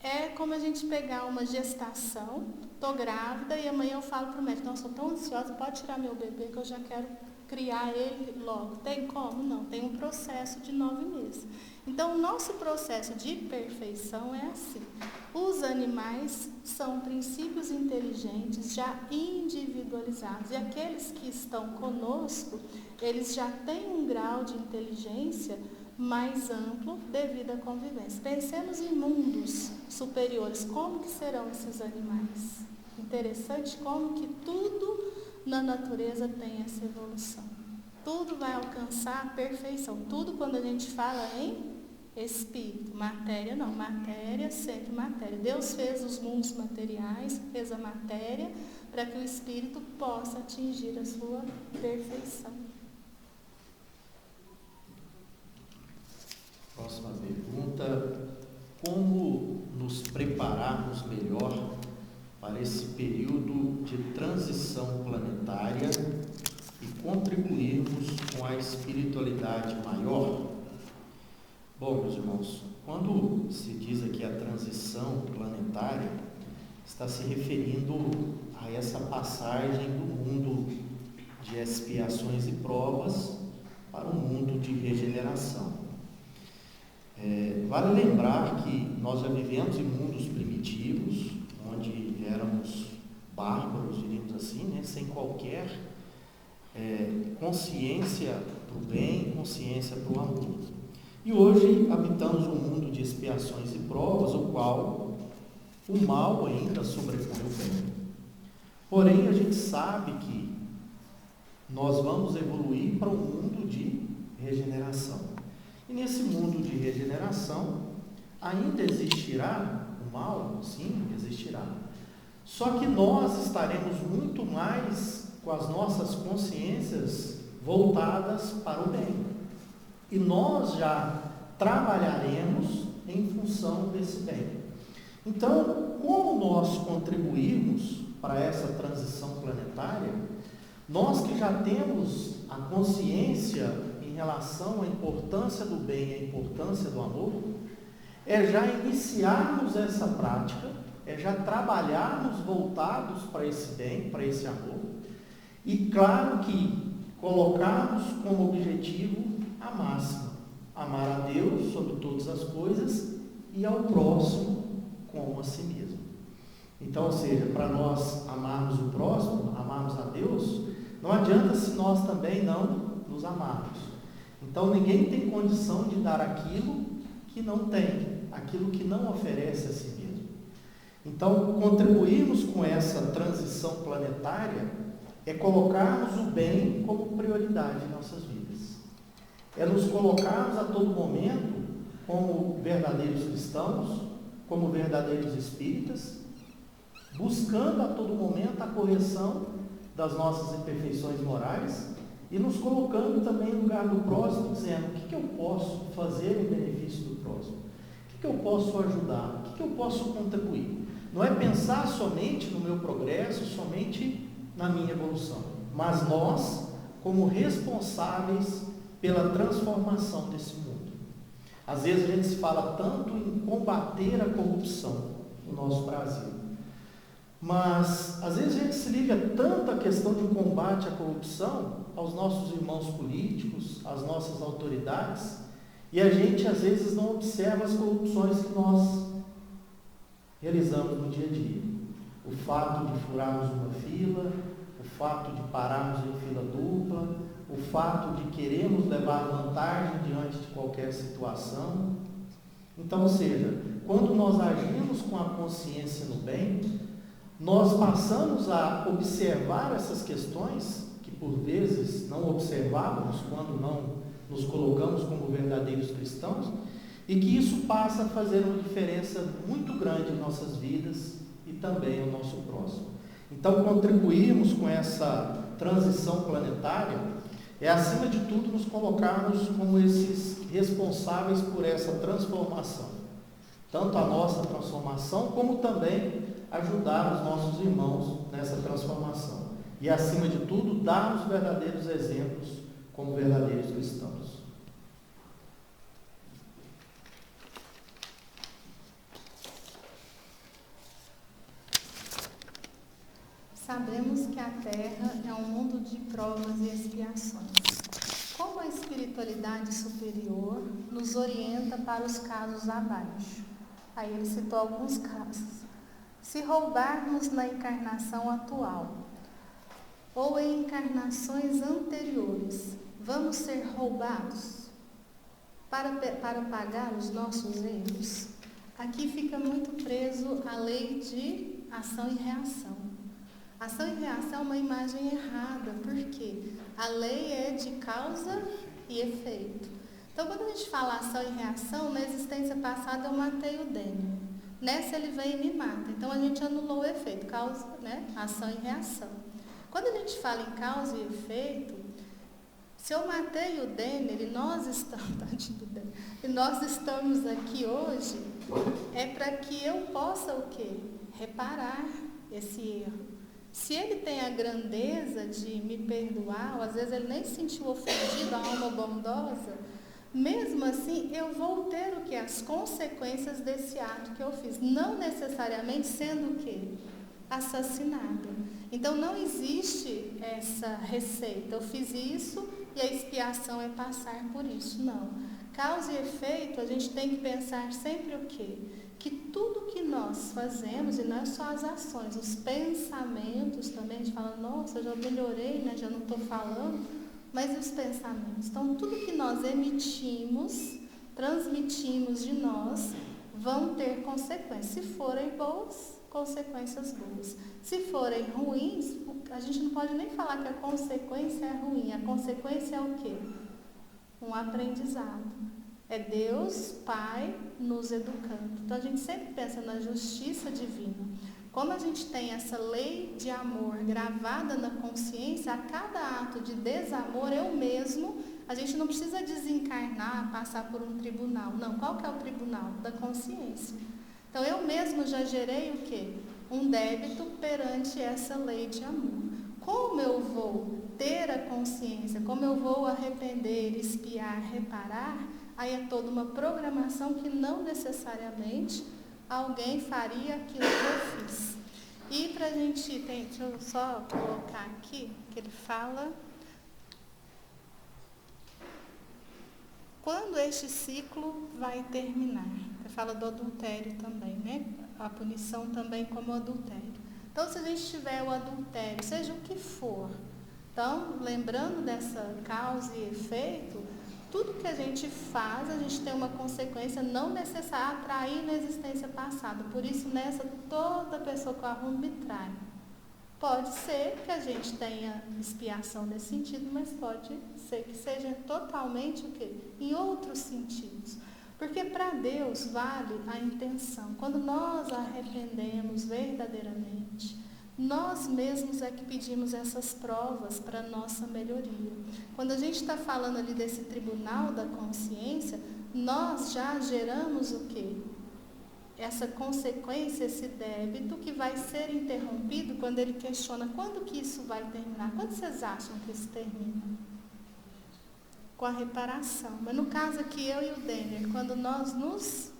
C: É como a gente pegar uma gestação, estou grávida e amanhã eu falo para o médico, nossa, estou tão ansiosa, pode tirar meu bebê que eu já quero criar ele logo. Tem como? Não, tem um processo de 9 meses. Então, o nosso processo de perfeição é assim. Os animais são princípios inteligentes já individualizados. E aqueles que estão conosco, eles já têm um grau de inteligência mais amplo devido à convivência. Pensemos em mundos superiores. Como que serão esses animais? Interessante como que tudo na natureza tem essa evolução. Tudo vai alcançar a perfeição. Tudo quando a gente fala em espírito. Matéria não. Matéria, sempre matéria. Deus fez os mundos materiais, fez a matéria para que o espírito possa atingir a sua perfeição.
A: Próxima pergunta. Como nos prepararmos melhor para esse período de transição planetária e contribuirmos com a espiritualidade maior? Bom, meus irmãos, quando se diz aqui a transição planetária, está se referindo a essa passagem do mundo de expiações e provas para um mundo de regeneração. Vale lembrar que nós já vivemos em mundos primitivos, onde éramos bárbaros, diríamos assim, né? Sem qualquer consciência para o bem, consciência para o amor. E hoje habitamos um mundo de expiações e provas, o qual o mal ainda sobrepõe o bem. Porém, a gente sabe que nós vamos evoluir para um mundo de regeneração. E nesse mundo de regeneração, ainda existirá o mal? Sim, existirá. Só que nós estaremos muito mais com as nossas consciências voltadas para o bem. E nós já trabalharemos em função desse bem. Então, como nós contribuirmos para essa transição planetária, nós que já temos a consciência em relação à importância do bem e à importância do amor, é já iniciarmos essa prática, é já trabalharmos voltados para esse bem, para esse amor, e claro que colocarmos como objetivo a máxima: amar a Deus sobre todas as coisas e ao próximo como a si mesmo. Então, ou seja, para nós amarmos o próximo, amarmos a Deus, não adianta se nós também não nos amarmos. Então, ninguém tem condição de dar aquilo que não tem, aquilo que não oferece a si mesmo. Então, contribuirmos com essa transição planetária é colocarmos o bem como prioridade em nossas vidas. É nos colocarmos a todo momento como verdadeiros cristãos, como verdadeiros espíritas, buscando a todo momento a correção das nossas imperfeições morais e nos colocando também no lugar do próximo, dizendo: o que eu posso fazer em benefício do próximo? O que eu posso ajudar? O que eu posso contribuir? Não é pensar somente no meu progresso, somente na minha evolução, mas nós, como responsáveis pela transformação desse mundo. Às vezes a gente se fala tanto em combater a corrupção no nosso Brasil, mas às vezes a gente se liga tanto à questão de um combate à corrupção aos nossos irmãos políticos, às nossas autoridades, e a gente às vezes não observa as corrupções que nós realizamos no dia a dia. O fato de furarmos uma fila, o fato de pararmos em fila dupla, o fato de querermos levar vantagem diante de qualquer situação. Então, ou seja, quando nós agimos com a consciência no bem, nós passamos a observar essas questões que por vezes não observávamos quando não nos colocamos como verdadeiros cristãos, e que isso passa a fazer uma diferença muito grande em nossas vidas e também ao nosso próximo. Então, contribuirmos com essa transição planetária é, acima de tudo, nos colocarmos como esses responsáveis por essa transformação. Tanto a nossa transformação, como também ajudar os nossos irmãos nessa transformação. E, acima de tudo, dar os verdadeiros exemplos como verdadeiros cristãos.
C: Sabemos que a Terra é um mundo de provas e expiações. Como a espiritualidade superior nos orienta para os casos abaixo? Aí ele citou alguns casos. Se roubarmos na encarnação atual ou em encarnações anteriores, vamos ser roubados para pagar os nossos erros? Aqui fica muito preso a lei de ação e reação. Ação e reação é uma imagem errada, porque a lei é de causa e efeito. Então, quando a gente fala ação e reação, na existência passada eu matei o Dênio. Nessa ele vem e me mata. Então, a gente anulou o efeito, causa, né? Ação e reação. Quando a gente fala em causa e efeito, se eu matei o Dênio e nós estamos aqui hoje, é para que eu possa o quê? Reparar esse erro. Se ele tem a grandeza de me perdoar, ou às vezes ele nem se sentiu ofendido, a alma bondosa, mesmo assim eu vou ter o que? As consequências desse ato que eu fiz, não necessariamente sendo o quê? Assassinada. Então não existe essa receita, eu fiz isso e a expiação é passar por isso, não. Causa e efeito, a gente tem que pensar sempre o quê? Que tudo que nós fazemos, e não é só as ações, os pensamentos também, a gente fala, nossa, eu já melhorei, né? Já não estou falando, mas e os pensamentos? Então, tudo que nós emitimos, transmitimos de nós, vão ter consequências. Se forem boas, consequências boas. Se forem ruins, a gente não pode nem falar que a consequência é ruim. A consequência é o quê? Um aprendizado. É Deus, Pai, nos educando. Então, a gente sempre pensa na justiça divina. Como a gente tem essa lei de amor gravada na consciência, a cada ato de desamor, eu mesmo, a gente não precisa desencarnar, passar por um tribunal. Não, qual que é o tribunal? Da consciência. Então, eu mesmo já gerei o quê? Um débito perante essa lei de amor. Como eu vou ter a consciência, como eu vou arrepender, espiar, reparar, aí é toda uma programação que não necessariamente alguém faria aquilo que eu fiz. E para a gente, deixa eu só colocar aqui, que ele fala, quando este ciclo vai terminar. Ele fala do adultério também, né? A punição também como adultério. Então, se a gente tiver o adultério, seja o que for, então, lembrando dessa causa e efeito, tudo que a gente faz, a gente tem uma consequência não necessária, atrair na existência passada. Por isso, nessa, toda pessoa que eu arrumo me trai. Pode ser que a gente tenha expiação nesse sentido, mas pode ser que seja totalmente o quê? Em outros sentidos. Porque para Deus vale a intenção. Quando nós arrependemos verdadeiramente, nós mesmos é que pedimos essas provas para a nossa melhoria. Quando a gente está falando ali desse tribunal da consciência, nós já geramos o quê? Essa consequência, esse débito que vai ser interrompido quando ele questiona quando que isso vai terminar. Quando vocês acham que isso termina? Com a reparação. Mas no caso aqui, eu e o Denner, quando nós nos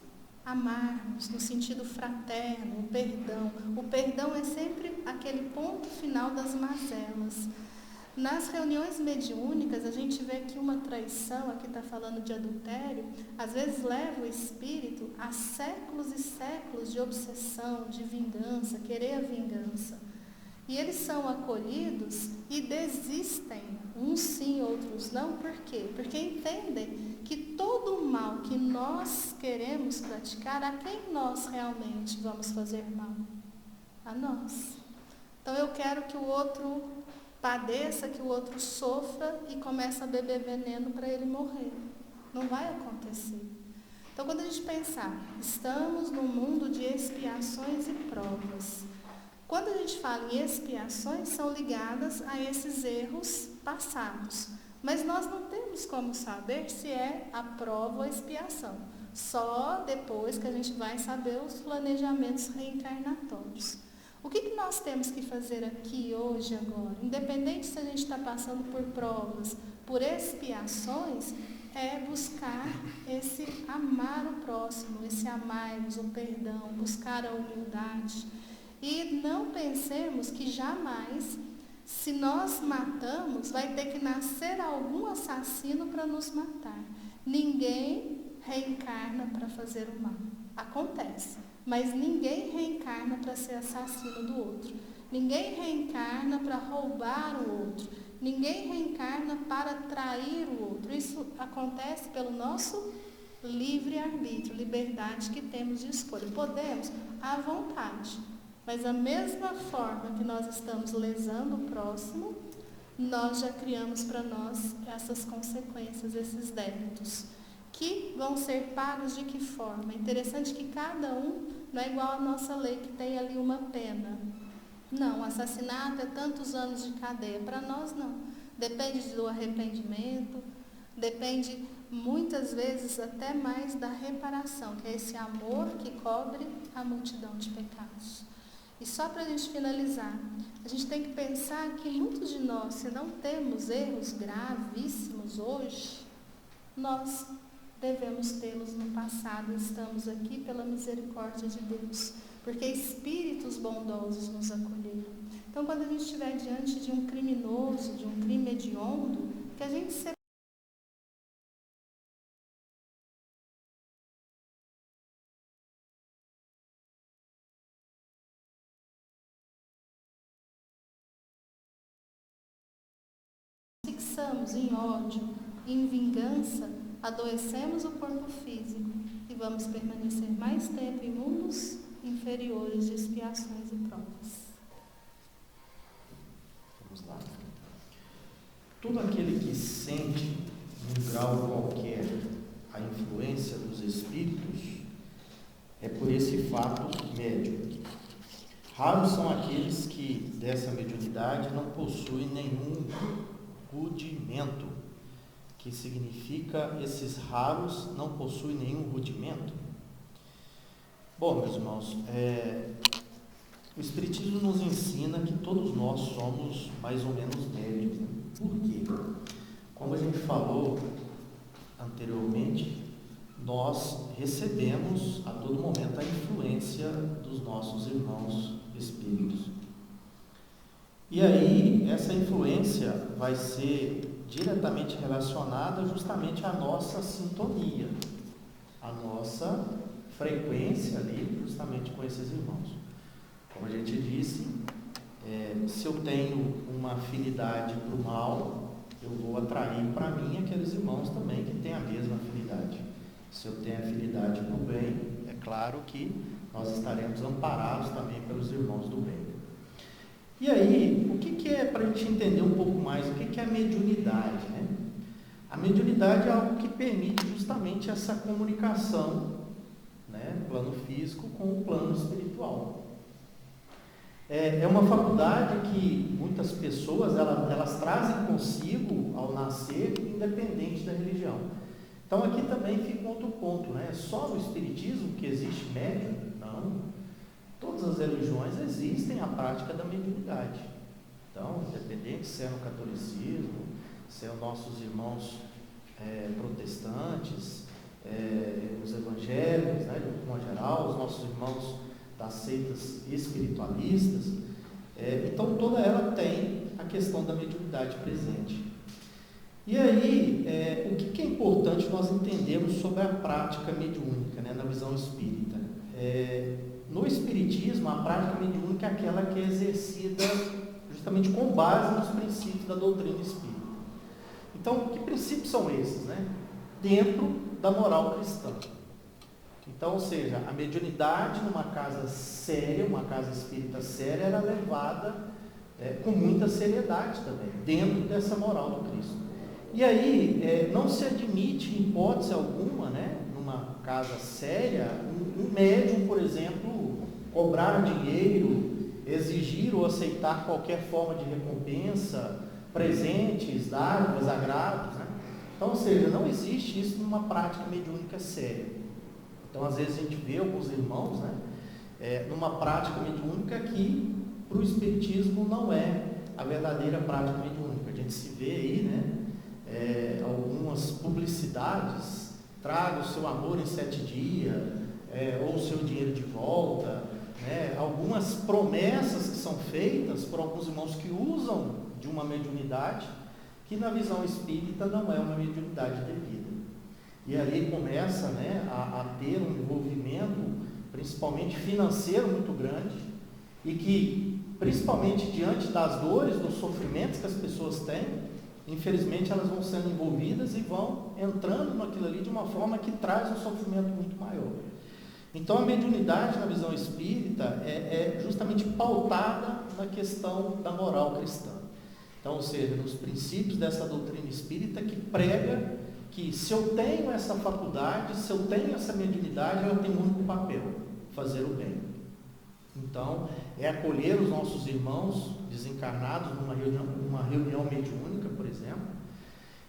C: amarmos, no sentido fraterno, o perdão é sempre aquele ponto final das mazelas. Nas reuniões mediúnicas, a gente vê que uma traição, aqui está falando de adultério, às vezes leva o espírito a séculos e séculos de obsessão, de vingança, querer a vingança. E eles são acolhidos e desistem, uns sim, outros não. Por quê? Porque entendem que todo o mal que nós queremos praticar, a quem nós realmente vamos fazer mal? A nós. Então eu quero que o outro padeça, que o outro sofra e comece a beber veneno para ele morrer. Não vai acontecer. Então quando a gente pensar, estamos num mundo de expiações e provas. Quando a gente fala em expiações, são ligadas a esses erros passados. Mas nós não temos como saber se é a prova ou a expiação. Só depois que a gente vai saber os planejamentos reencarnatórios. O que nós temos que fazer aqui, hoje, agora? Independente se a gente está passando por provas, por expiações, é buscar esse amar o próximo, esse amarmos, o perdão, buscar a humildade. E não pensemos que jamais, se nós matamos, vai ter que nascer algum assassino para nos matar. Ninguém reencarna para fazer o mal. Acontece, mas ninguém reencarna para ser assassino do outro. Ninguém reencarna para roubar o outro. Ninguém reencarna para trair o outro. Isso acontece pelo nosso livre-arbítrio, liberdade que temos de escolha. Podemos, à vontade. Mas da mesma forma que nós estamos lesando o próximo, nós já criamos para nós essas consequências, esses débitos, que vão ser pagos de que forma? É interessante que cada um não é igual à nossa lei, que tem ali uma pena. Não, assassinato é tantos anos de cadeia. Para nós, não. Depende do arrependimento, depende muitas vezes até mais da reparação, que é esse amor que cobre a multidão de pecados. E só para a gente finalizar, a gente tem que pensar que muitos de nós, se não temos erros gravíssimos hoje, nós devemos tê-los no passado. Estamos aqui pela misericórdia de Deus, porque espíritos bondosos nos acolheram. Então, quando a gente estiver diante de um criminoso, de um crime hediondo, que a gente se fixamos em ódio, em vingança, adoecemos o corpo físico e vamos permanecer mais tempo em mundos inferiores de expiações e provas.
A: Vamos lá. Todo aquele que sente, num grau qualquer, a influência dos espíritos, é por esse fato médium. Raros são aqueles que, dessa mediunidade, não possuem nenhum rudimento. Que significa, esses raros não possuem nenhum rudimento? Bom, meus irmãos, o Espiritismo nos ensina que todos nós somos mais ou menos médios. Né? Por quê? Como a gente falou anteriormente, nós recebemos a todo momento a influência dos nossos irmãos espíritos. E aí, essa influência vai ser diretamente relacionada justamente à nossa sintonia, à nossa frequência ali, justamente com esses irmãos. Como a gente disse, se eu tenho uma afinidade para o mal, eu vou atrair para mim aqueles irmãos também que têm a mesma afinidade. Se eu tenho afinidade para o bem, é claro que nós estaremos amparados também pelos irmãos do bem. E aí, o que é, para a gente entender um pouco mais, o que é a mediunidade, né? A mediunidade é algo que permite justamente essa comunicação, né, plano físico com o plano espiritual. É uma faculdade que muitas pessoas, elas trazem consigo ao nascer, independente da religião. Então aqui também fica um outro ponto, né? Só no Espiritismo que existe médium? Não. Todas as religiões existem a prática da mediunidade. Então, independente se é no catolicismo, se é os nossos irmãos protestantes, os evangélicos, né, de modo geral, os nossos irmãos das seitas espiritualistas, então toda ela tem a questão da mediunidade presente. E aí, o que é importante nós entendermos sobre a prática mediúnica, né, na visão espírita? No Espiritismo, a prática mediúnica é aquela que é exercida justamente com base nos princípios da doutrina espírita. Então, que princípios são esses, né? Dentro da moral cristã. Então, ou seja, a mediunidade numa casa séria, uma casa espírita séria, era levada com muita seriedade também, dentro dessa moral do Cristo. E aí, não se admite, em hipótese alguma, né, numa casa séria, um médium, por exemplo, cobrar dinheiro, exigir ou aceitar qualquer forma de recompensa, presentes, dádivas, agravos, né? Então, ou seja, não existe isso numa prática mediúnica séria. Então, às vezes a gente vê alguns irmãos, né, numa prática mediúnica que para o Espiritismo não é a verdadeira prática mediúnica. A gente se vê aí, né, algumas publicidades, traga o seu amor em 7 dias, ou o seu dinheiro de volta, né, algumas promessas que são feitas por alguns irmãos que usam de uma mediunidade que na visão espírita não é uma mediunidade devida. E ali começa, né, a ter um envolvimento, principalmente financeiro, muito grande, e que, principalmente diante das dores, dos sofrimentos que as pessoas têm, infelizmente elas vão sendo envolvidas e vão entrando naquilo ali de uma forma que traz um sofrimento muito maior. Então a mediunidade na visão espírita é justamente pautada na questão da moral cristã. Então, ou seja, nos princípios dessa doutrina espírita que prega que se eu tenho essa faculdade, se eu tenho essa mediunidade, ela tem um único papel, fazer o bem. Então, é acolher os nossos irmãos desencarnados numa reunião mediúnica, por exemplo,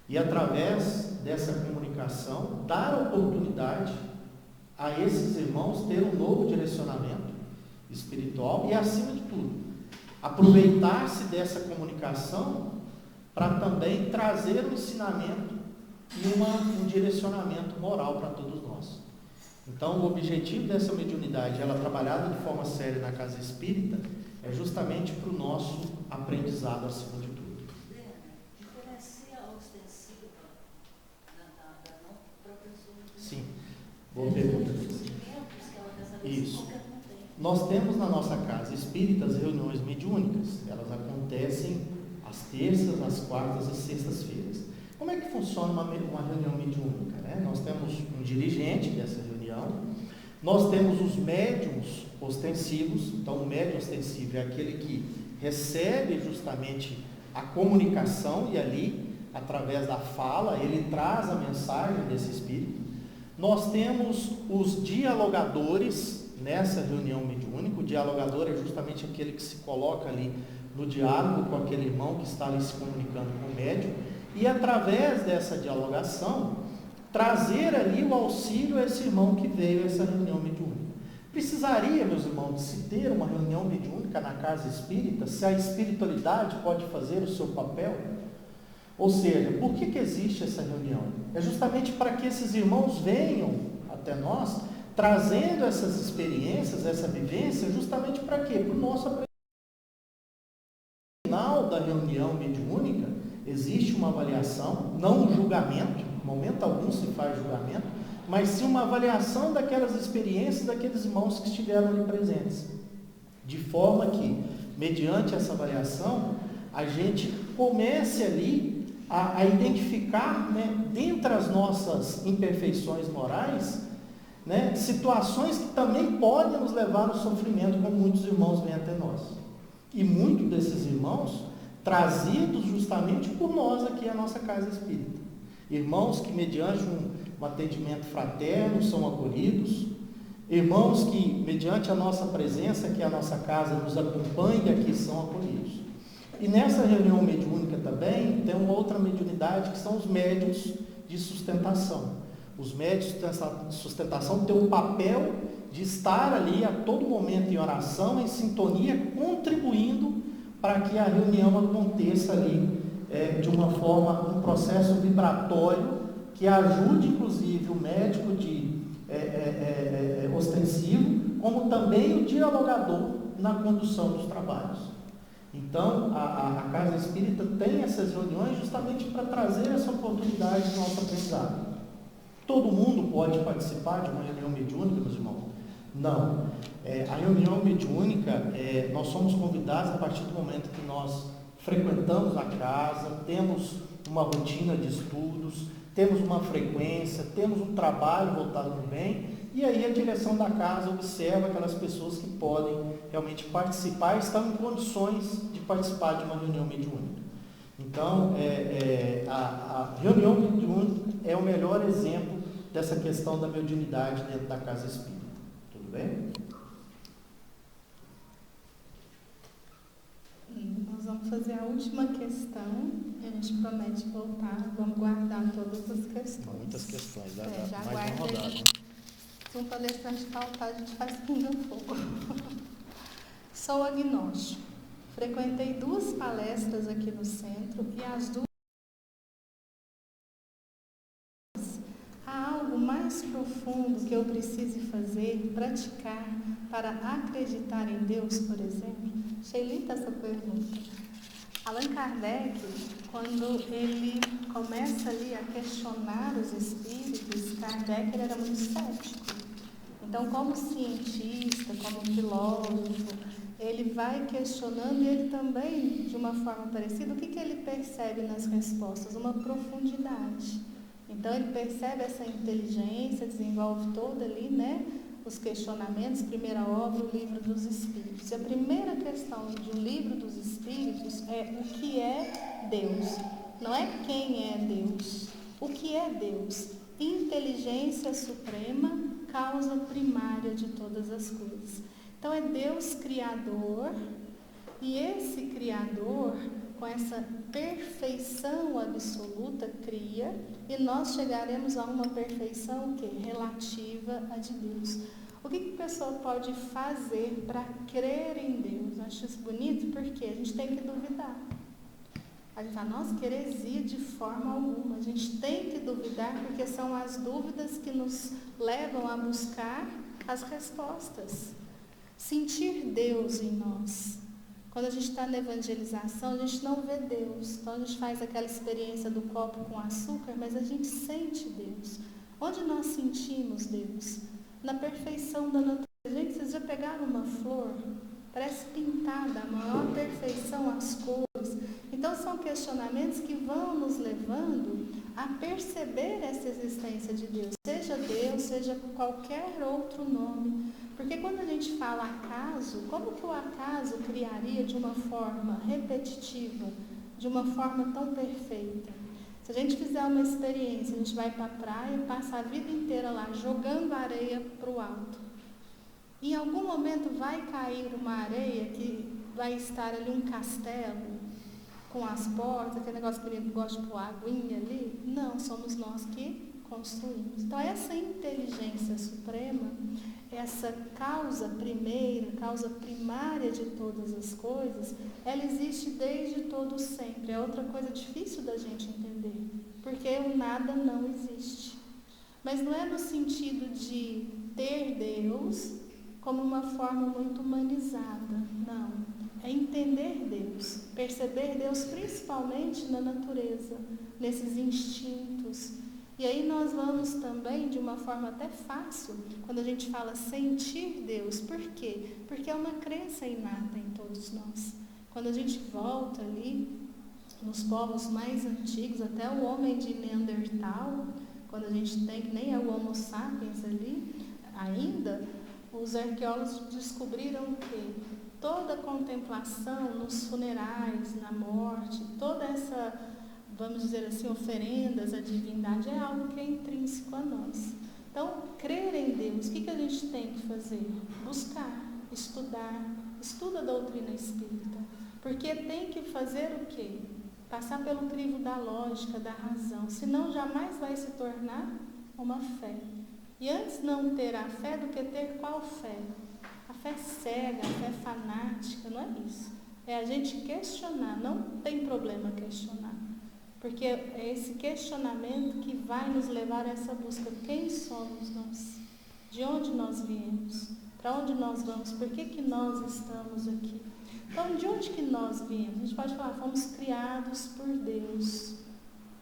A: e através dessa comunicação, dar a oportunidade a esses irmãos ter um novo direcionamento espiritual e, acima de tudo, aproveitar-se dessa comunicação para também trazer um ensinamento e um direcionamento moral para todos nós. Então, o objetivo dessa mediunidade, ela trabalhada de forma séria na casa espírita, é justamente para o nosso aprendizado acima de tudo.
D: Diferencia a ostensiva da não própria solução.
A: Sim, boa pergunta. Isso. Nós temos na nossa casa espírita as reuniões mediúnicas. Elas acontecem às terças, às quartas e sextas-feiras. Como é que funciona uma reunião mediúnica, né? Nós temos um dirigente dessa reunião, nós temos os médiuns ostensivos. Então, o médium ostensivo é aquele que recebe justamente a comunicação e ali, através da fala, ele traz a mensagem desse espírito. Nós temos os dialogadores nessa reunião mediúnica. O dialogador é justamente aquele que se coloca ali no diálogo com aquele irmão que está ali se comunicando com o médium, e através dessa dialogação, trazer ali o auxílio a esse irmão que veio a essa reunião mediúnica. Precisaria, meus irmãos, de se ter uma reunião mediúnica na casa espírita, se a espiritualidade pode fazer o seu papel? Ou seja, por que existe essa reunião? É justamente para que esses irmãos venham até nós, trazendo essas experiências, essa vivência, justamente para quê? Para o nosso aprendizado. No final da reunião mediúnica, existe uma avaliação, não um julgamento, em momento algum se faz julgamento, mas sim uma avaliação daquelas experiências daqueles irmãos que estiveram ali presentes. De forma que, mediante essa avaliação, a gente comece ali a identificar, né, dentre as nossas imperfeições morais, né, situações que também podem nos levar ao sofrimento, como muitos irmãos vêm até nós. E muitos desses irmãos trazidos justamente por nós aqui à nossa casa espírita. Irmãos que, mediante um atendimento fraterno, são acolhidos. Irmãos que, mediante a nossa presença aqui à nossa casa, nos acompanham e aqui são acolhidos. E nessa reunião mediúnica também tem uma outra mediunidade, que são os médiuns de sustentação. Os médiuns de sustentação têm o papel de estar ali a todo momento em oração, em sintonia, contribuindo para que a reunião aconteça ali de uma forma, um processo vibratório que ajude inclusive o médico ostensivo, como também o dialogador na condução dos trabalhos. Então, a Casa Espírita tem essas reuniões justamente para trazer essa oportunidade do nosso aprendizado. Todo mundo pode participar de uma reunião mediúnica, meus irmãos? Não. A reunião mediúnica, nós somos convidados a partir do momento que nós frequentamos a casa, temos uma rotina de estudos, temos uma frequência, temos um trabalho voltado para o bem, e aí a direção da casa observa aquelas pessoas que podem realmente participar e estão em condições de participar de uma reunião mediúnica. Então, a reunião mediúnica é o melhor exemplo dessa questão da mediunidade dentro da casa espírita. Tudo bem?
C: Nós vamos fazer a última questão e a gente promete voltar. Vamos guardar todas as questões.
A: Muitas questões,
C: já
A: mais uma rodada. Né?
C: Se um palestrante faltar, a gente faz pinga-fogo. Sou agnóstico. Frequentei 2 palestras aqui no centro e as 2. Há algo mais profundo que eu precise fazer, praticar, para acreditar em Deus, por exemplo? Achei linda essa pergunta. Allan Kardec, quando ele começa ali a questionar os espíritos, Kardec ele era muito cético. Então, como cientista, como filósofo, ele vai questionando e ele também, de uma forma parecida, o que ele percebe nas respostas? Uma profundidade. Então, ele percebe essa inteligência, desenvolve toda ali, né? Os questionamentos, primeira obra, o Livro dos Espíritos. E a primeira questão de um Livro dos Espíritos é o que é Deus. Não é quem é Deus. O que é Deus? Inteligência suprema, causa primária de todas as coisas. Então, é Deus Criador, e esse Criador, com essa perfeição absoluta, cria, e nós chegaremos a uma perfeição que relativa a de Deus. O que pessoa pode fazer para crer em Deus? Eu acho isso bonito porque a gente tem que duvidar. A gente fala, nossa, que heresia de forma alguma. A gente tem que duvidar porque são as dúvidas que nos levam a buscar as respostas. Sentir Deus em nós. Quando a gente está na evangelização, a gente não vê Deus. Então a gente faz aquela experiência do copo com açúcar, mas a gente sente Deus. Onde nós sentimos Deus? Na perfeição da natureza. Gente, vocês já pegaram uma flor? Parece pintada, a maior perfeição, as cores. Então são questionamentos que vão nos levando a perceber essa existência de Deus. Seja qualquer outro nome. Porque quando a gente fala acaso, como que o acaso criaria de uma forma repetitiva, de uma forma tão perfeita? Se a gente fizer uma experiência, a gente vai para a praia, passa a vida inteira lá, jogando areia para o alto. Em algum momento vai cair uma areia que vai estar ali um castelo, com as portas, aquele negócio que ele gosta de pôr aguinha ali. Não, somos nós que construímos. Então essa inteligência suprema, essa causa primeira, causa primária de todas as coisas, ela existe desde todo sempre. É outra coisa difícil da gente entender, porque o nada não existe. Mas não é no sentido de ter Deus como uma forma muito humanizada, não. É entender Deus, perceber Deus principalmente na natureza, nesses instintos. E aí nós vamos também, de uma forma até fácil, quando a gente fala sentir Deus. Por quê? Porque é uma crença inata em todos nós. Quando a gente volta ali, nos povos mais antigos, até o homem de Neandertal, quando a gente tem, que nem é o Homo sapiens ali, ainda, os arqueólogos descobriram que toda a contemplação nos funerais, na morte, toda essa, vamos dizer assim, oferendas à divindade é algo que é intrínseco a nós. Então, crer em Deus, o que a gente tem que fazer? Buscar, estudar, estuda a doutrina espírita. Porque tem que fazer o quê? Passar pelo crivo da lógica, da razão, senão jamais vai se tornar uma fé. E antes não ter a fé do que ter qual fé? A fé cega, a fé fanática, não é isso. É a gente questionar, não tem problema questionar. Porque é esse questionamento que vai nos levar a essa busca. Quem somos nós? De onde nós viemos? Para onde nós vamos? Por que nós estamos aqui? Então, de onde que nós viemos? A gente pode falar, fomos criados por Deus.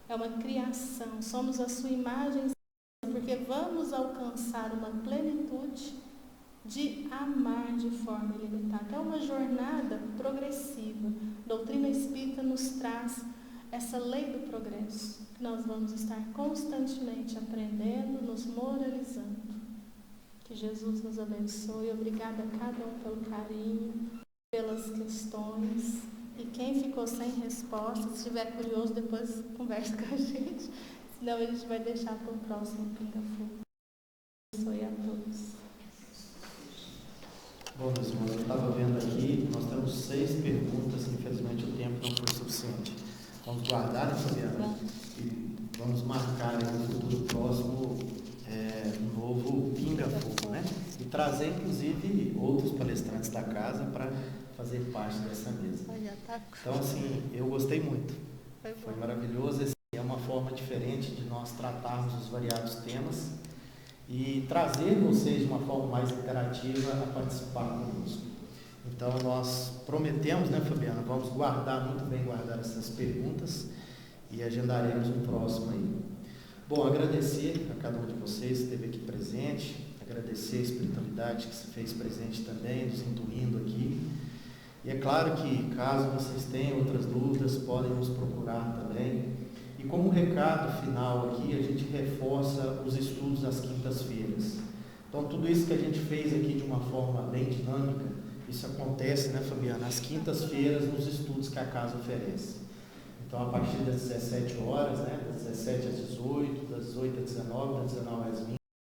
C: É uma criação, somos a sua imagem, porque vamos alcançar uma plenitude de amar de forma ilimitada. É uma jornada progressiva. A doutrina espírita nos traz essa lei do progresso, que nós vamos estar constantemente aprendendo, nos moralizando. Que Jesus nos abençoe. Obrigada a cada um pelo carinho, pelas questões. E quem ficou sem resposta, se estiver curioso, depois conversa com a gente. Senão a gente vai deixar para o próximo Pinga Fogo. Abençoe a todos.
A: Bom, meus irmãos, eu estava vendo aqui, nós temos 6 perguntas, infelizmente o tempo não foi suficiente. Vamos guardar, né, Fabiana? E vamos marcar no futuro próximo um novo Pinga Fogo, né? E trazer, inclusive, outros palestrantes da casa para fazer parte dessa mesa. Então, assim, eu gostei muito. Foi maravilhoso. É uma forma diferente de nós tratarmos os variados temas e trazer vocês de uma forma mais interativa a participar conosco. Então, nós prometemos, né, Fabiana? Vamos muito bem guardar essas perguntas e agendaremos um próximo aí. Bom, agradecer a cada um de vocês que esteve aqui presente, agradecer a espiritualidade que se fez presente também, nos intuindo aqui. E é claro que, caso vocês tenham outras dúvidas, podem nos procurar também. E como recado final aqui, a gente reforça os estudos às quintas-feiras. Então, tudo isso que a gente fez aqui de uma forma bem dinâmica, isso acontece, né, Fabiana, às quintas-feiras nos estudos que a casa oferece. Então, a partir das 17 horas, né, das 17 às 18, das 18 às 19, das 19 às 20,